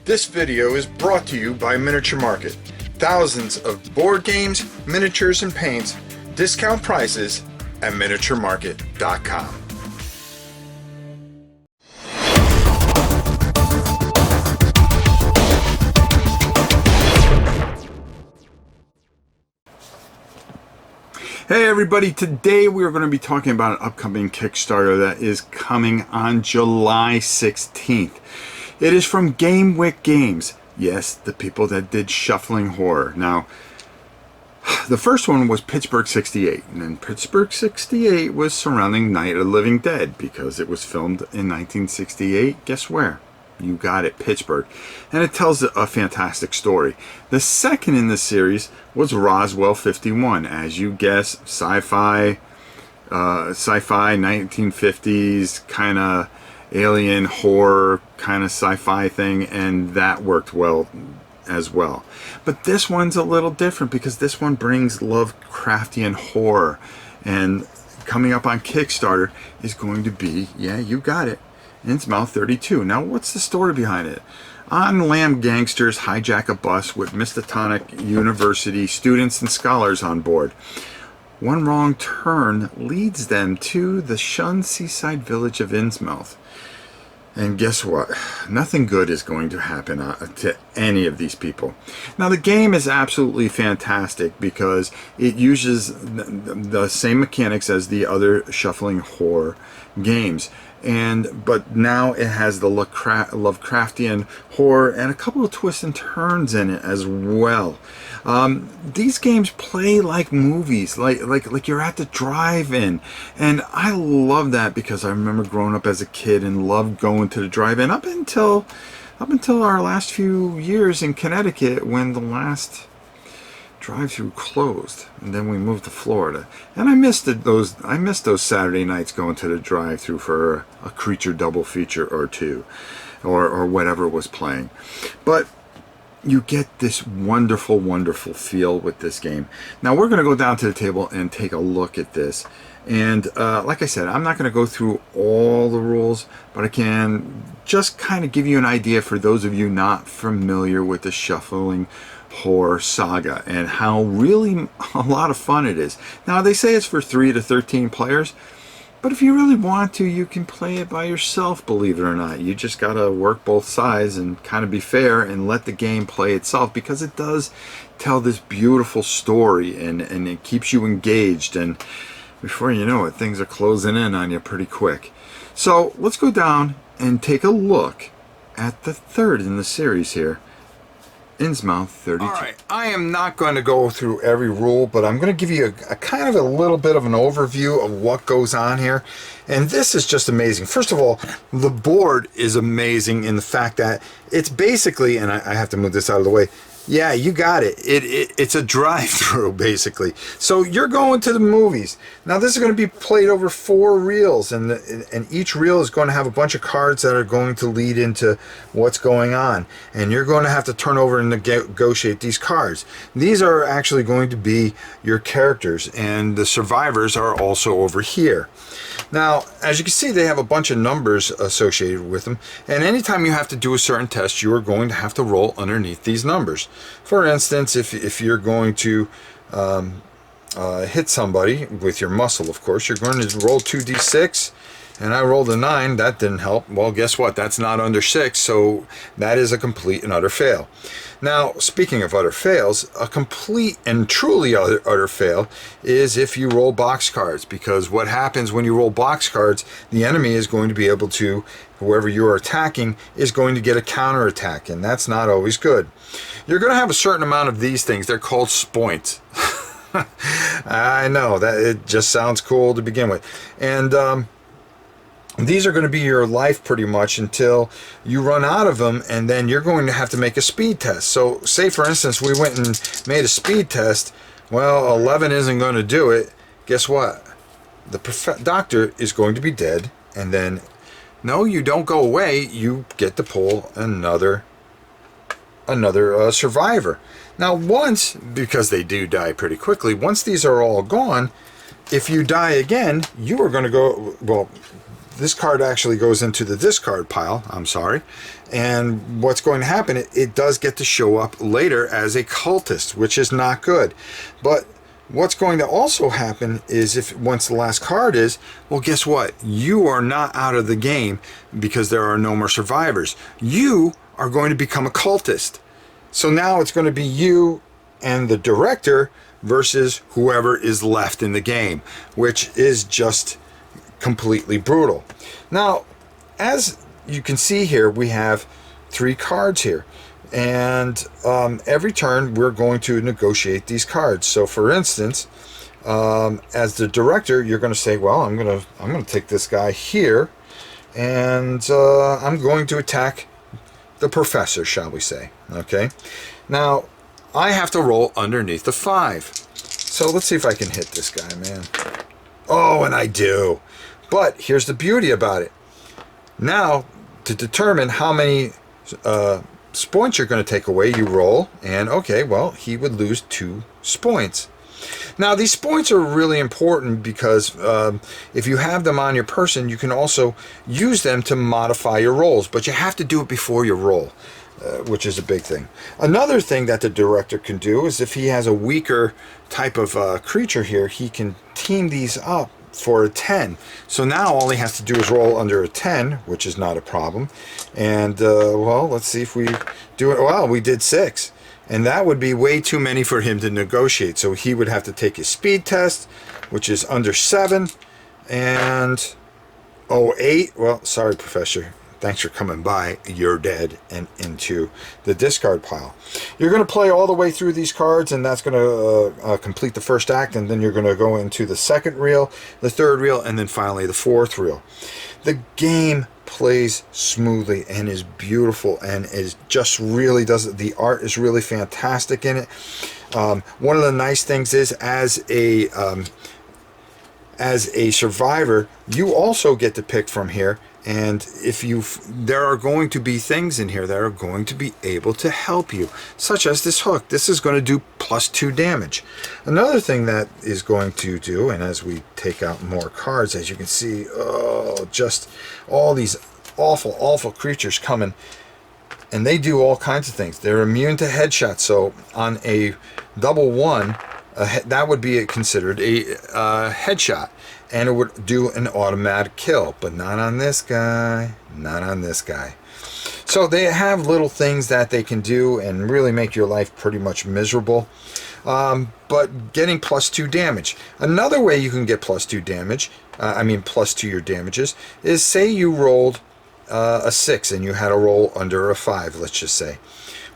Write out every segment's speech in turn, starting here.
This video is brought to you by Miniature Market. Thousands of board games, miniatures, and paints, discount prices at miniaturemarket.com. Hey everybody, today we are going to be talking about an upcoming Kickstarter that is coming on July 16th. It is from GameWick Games. Yes, the people that did Shuffling Horror. Now, the first one was Pittsburgh 68, and then Pittsburgh 68 was surrounding Night of the Living Dead because it was filmed in 1968. Guess where? You got it, Pittsburgh. And it tells a fantastic story. The second in the series was Roswell 51. As you guess, sci-fi 1950s kind of alien horror kind of sci-fi thing, and that worked well as well. But this one's a little different because this one brings Lovecraftian horror, and coming up on Kickstarter is going to be, yeah, you got it, Innsmouth 32. Now, what's the story behind it? On-lam gangsters hijack a bus with Miskatonic University students and scholars on board. One wrong turn leads them to the shunned seaside village of Innsmouth. And guess what? Nothing good is going to happen to any of these people. Now, the game is absolutely fantastic because it uses the same mechanics as the other Shuffling Horror games. But now it has the Lovecraftian horror and a couple of twists and turns in it as well. These games play like movies, like you're at the drive-in, and I love that because I remember growing up as a kid and loved going to the drive-in up until our last few years in Connecticut when the last drive-through closed, and then we moved to Florida, and I missed those Saturday nights going to the drive-through for a creature double feature or two, or whatever was playing. But you get this wonderful feel with this game. Now we're going to go down to the table and take a look at this, and like I said, I'm not going to go through all the rules, but I can just kind of give you an idea for those of you not familiar with the Shuffling Horror saga and how really a lot of fun it is. Now, they say it's for 3 to 13 players, but if you really want to, you can play it by yourself, believe it or not. You just gotta work both sides and kind of be fair and let the game play itself, because it does tell this beautiful story, and it keeps you engaged, and before you know it, things are closing in on you pretty quick. So let's go down and take a look at the third in the series here, Innsmouth 32. Alright, I am not going to go through every rule, but I'm going to give you a kind of a little bit of an overview of what goes on here. And this is just amazing. First of all, the board is amazing in the fact that it's basically, and I have to move this out of the way, yeah, you got it. It's a drive-through, basically. So you're going to the movies. Now, this is going to be played over 4 reels, and each reel is going to have a bunch of cards that are going to lead into what's going on. And you're going to have to turn over and negotiate these cards. These are actually going to be your characters, and the survivors are also over here. Now, as you can see, they have a bunch of numbers associated with them, and anytime you have to do a certain test, you are going to have to roll underneath these numbers. For instance, if you're going to hit somebody with your muscle, of course, you're going to roll 2d6, and I rolled a 9. That didn't help. Well, guess what? That's not under 6, so that is a complete and utter fail. Now, speaking of utter fails, a complete and truly utter fail is if you roll box cards, because what happens when you roll box cards, the enemy is going to be able to, whoever you are attacking, is going to get a counterattack, and that's not always good. You're going to have a certain amount of these things. They're called spoints. I know, that it just sounds cool to begin with. And these are going to be your life pretty much until you run out of them, and then you're going to have to make a speed test. So say, for instance, we went and made a speed test. Well, 11 isn't going to do it. Guess what? The doctor is going to be dead, and then, no, you don't go away. You get to pull another survivor. Now, once, because they do die pretty quickly, once these are all gone, if you die again, you are going to go, well, this card actually goes into the discard pile. I'm sorry. And what's going to happen, it does get to show up later as a cultist, which is not good. But what's going to also happen is, if once the last card is, well, guess what? You are not out of the game because there are no more survivors. You are going to become a cultist. So now it's going to be you and the director versus whoever is left in the game, which is just completely brutal. Now, as you can see here, we have 3 cards here, and every turn we're going to negotiate these cards. So for instance, as the director, you're going to say, well, I'm going to take this guy here, and I'm going to attack the professor, shall we say. Okay, now I have to roll underneath the 5. So let's see if I can hit this guy, man. Oh, and I do. But here's the beauty about it. Now, to determine how many points you're going to take away, you roll, and okay, well, he would lose 2 points. Now, these points are really important because if you have them on your person, you can also use them to modify your rolls, but you have to do it before you roll, which is a big thing. Another thing that the director can do is, if he has a weaker type of creature here, he can team these up for a 10. So now all he has to do is roll under a 10, which is not a problem. And well, let's see if we do it. Well, we did 6, and that would be way too many for him to negotiate. So he would have to take his speed test, which is under 7, and 8. Well, sorry, Professor. Thanks for coming by. You're dead, and into the discard pile. You're going to play all the way through these cards, and that's going to complete the first act, and then you're going to go into the second reel, the third reel, and then finally the fourth reel. The game plays smoothly and is beautiful, and is just really does it. The art is really fantastic in it. One of the nice things is, as a survivor, you also get to pick from here. And if there are going to be things in here that are going to be able to help you, such as this hook. This is going to do +2 damage. Another thing that is going to do, and as we take out more cards, as you can see, oh, just all these awful, awful creatures coming, and they do all kinds of things. They're immune to headshots. So on a double 1, that would be considered a headshot, and it would do an automatic kill, but not on this guy, not on this guy. So they have little things that they can do and really make your life pretty much miserable, but getting +2 damage. Another way you can get +2 damage, +2 your damages, is say you rolled a 6 and you had a roll under a 5, let's just say.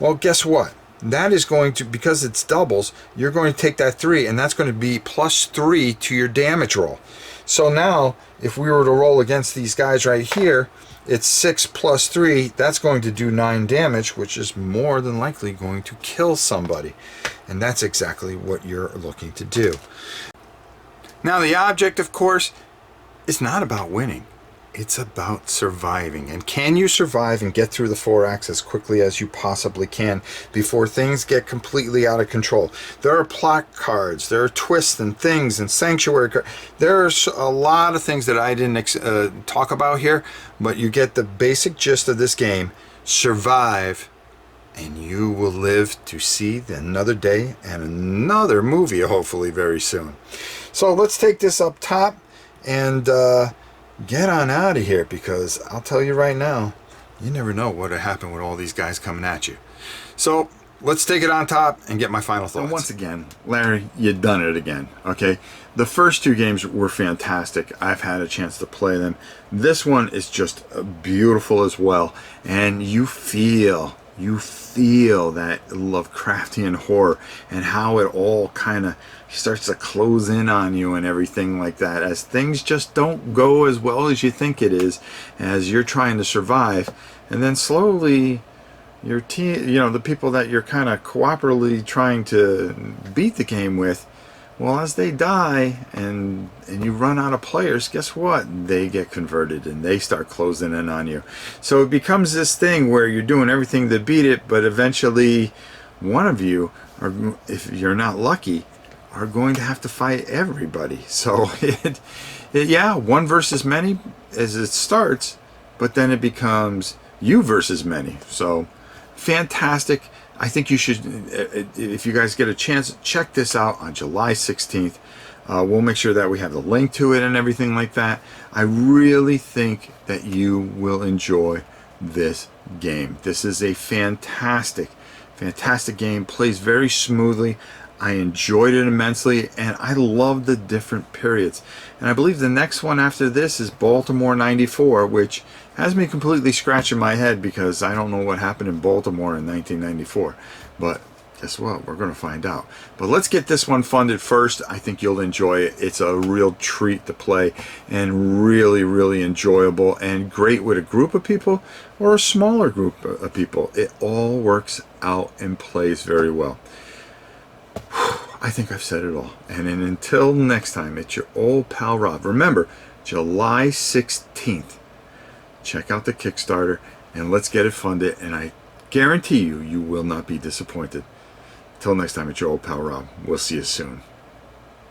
Well, guess what? That is going to, because it's doubles, you're going to take that 3, and that's going to be +3 to your damage roll. So now, if we were to roll against these guys right here, it's 6 + 3. That's going to do 9 damage, which is more than likely going to kill somebody. And that's exactly what you're looking to do. Now, the object, of course, is not about winning. It's about surviving. And can you survive and get through the 4 acts as quickly as you possibly can before things get completely out of control? There are plot cards, there are twists and things, and sanctuary cards. There's a lot of things that I didn't talk about here, but you get the basic gist of this game. Survive, and you will live to see another day and another movie, hopefully very soon. So let's take this up top and get on out of here, because I'll tell you right now, you never know what would happen with all these guys coming at you. So let's take it on top and get my final thoughts. And once again, Larry, you done it again. Okay, the first 2 games were fantastic. I've had a chance to play them. This one is just beautiful as well, and you feel that Lovecraftian horror and how it all kind of starts to close in on you and everything like that, as things just don't go as well as you think it is, as you're trying to survive, and then slowly your team, the people that you're kind of cooperatively trying to beat the game with, well, as they die and you run out of players, guess what? They get converted and they start closing in on you. So it becomes this thing where you're doing everything to beat it, but eventually one of you, or if you're not lucky, are going to have to fight everybody. So Yeah, one versus many as it starts, but then it becomes you versus many. So fantastic. I think you should, if you guys get a chance, check this out on July 16th. We'll make sure that we have the link to it and everything like that. I really think that you will enjoy this game. This is a fantastic game. Plays very smoothly. I enjoyed it immensely, and I love the different periods. And I believe the next one after this is Baltimore 94, which has me completely scratching my head because I don't know what happened in Baltimore in 1994. But guess what? We're going to find out. But let's get this one funded first. I think you'll enjoy it. It's a real treat to play and really, really enjoyable and great with a group of people or a smaller group of people. It all works out and plays very well. I think I've said it all. And then until next time, it's your old pal Rob. Remember, July 16th. Check out the Kickstarter and let's get it funded. And I guarantee you, you will not be disappointed. Till next time, it's your old pal Rob. We'll see you soon.